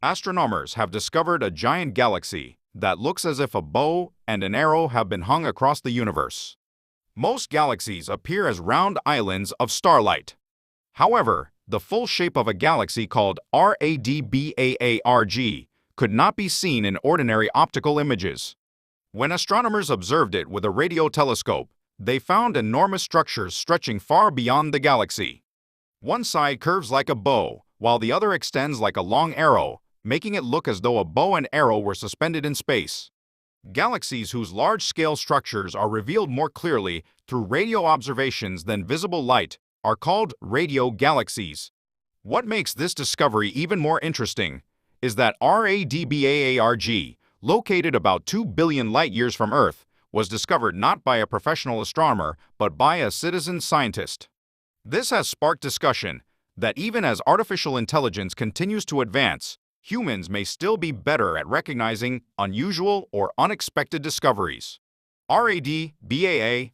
Astronomers have discovered a giant galaxy that looks as if a bow and an arrow have been hung across the universe. Most galaxies appear as round islands of starlight. However, the full shape of a galaxy called RADBAARG could not be seen in ordinary optical images. When astronomers observed it with a radio telescope, they found enormous structures stretching far beyond the galaxy. One side curves like a bow, while the other extends like a long arrow, making it look as though a bow and arrow were suspended in space. Galaxies whose large-scale structures are revealed more clearly through radio observations than visible light are called radio galaxies. What makes this discovery even more interesting is that RADBAARG, located about 2 billion light-years from Earth, was discovered not by a professional astronomer but by a citizen scientist. This has sparked discussion that even as artificial intelligence continues to advance, humans may still be better at recognizing unusual or unexpected discoveries. RADBAARG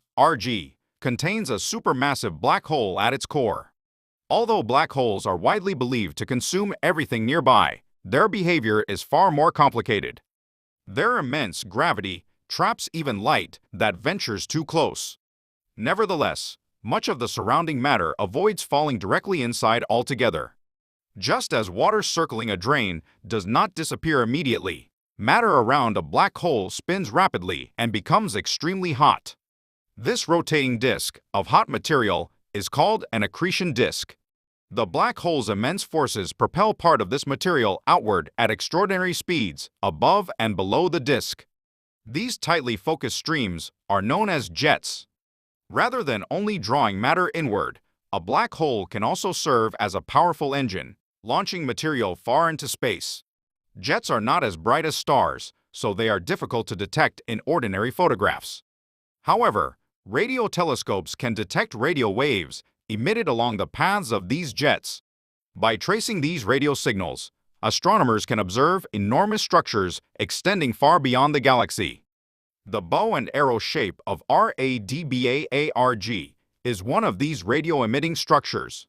contains a supermassive black hole at its core. Although black holes are widely believed to consume everything nearby, their behavior is far more complicated. Their immense gravity traps even light that ventures too close. Nevertheless, much of the surrounding matter avoids falling directly inside altogether. Just as water circling a drain does not disappear immediately, matter around a black hole spins rapidly and becomes extremely hot. This rotating disk of hot material is called an accretion disk. The black hole's immense forces propel part of this material outward at extraordinary speeds above and below the disk. These tightly focused streams are known as jets. Rather than only drawing matter inward, a black hole can also serve as a powerful engine, launching material far into space. Jets are not as bright as stars, so they are difficult to detect in ordinary photographs. However, radio telescopes can detect radio waves emitted along the paths of these jets. By tracing these radio signals, astronomers can observe enormous structures extending far beyond the galaxy. The bow and arrow shape of RADBAARG is one of these radio-emitting structures.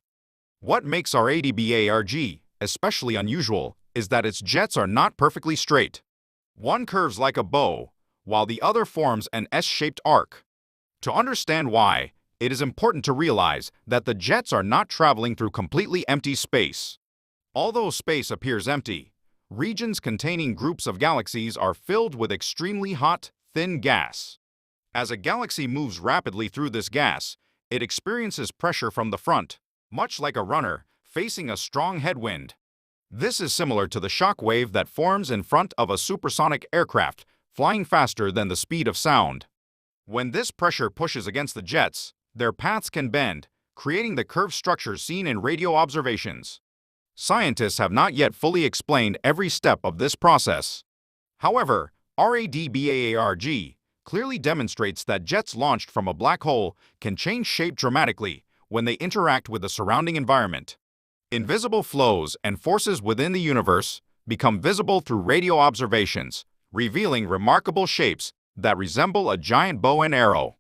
What makes RADBAARG especially unusual is that its jets are not perfectly straight. One curves like a bow, while the other forms an S-shaped arc. To understand why, it is important to realize that the jets are not traveling through completely empty space. Although space appears empty, regions containing groups of galaxies are filled with extremely hot, thin gas. As a galaxy moves rapidly through this gas, it experiences pressure from the front, much like a runner facing a strong headwind. This is similar to the shock wave that forms in front of a supersonic aircraft flying faster than the speed of sound. When this pressure pushes against the jets, their paths can bend, creating the curved structures seen in radio observations. Scientists have not yet fully explained every step of this process. However, RADBAARG clearly demonstrates that jets launched from a black hole can change shape dramatically when they interact with the surrounding environment. Invisible flows and forces within the universe become visible through radio observations, revealing remarkable shapes that resemble a giant bow and arrow.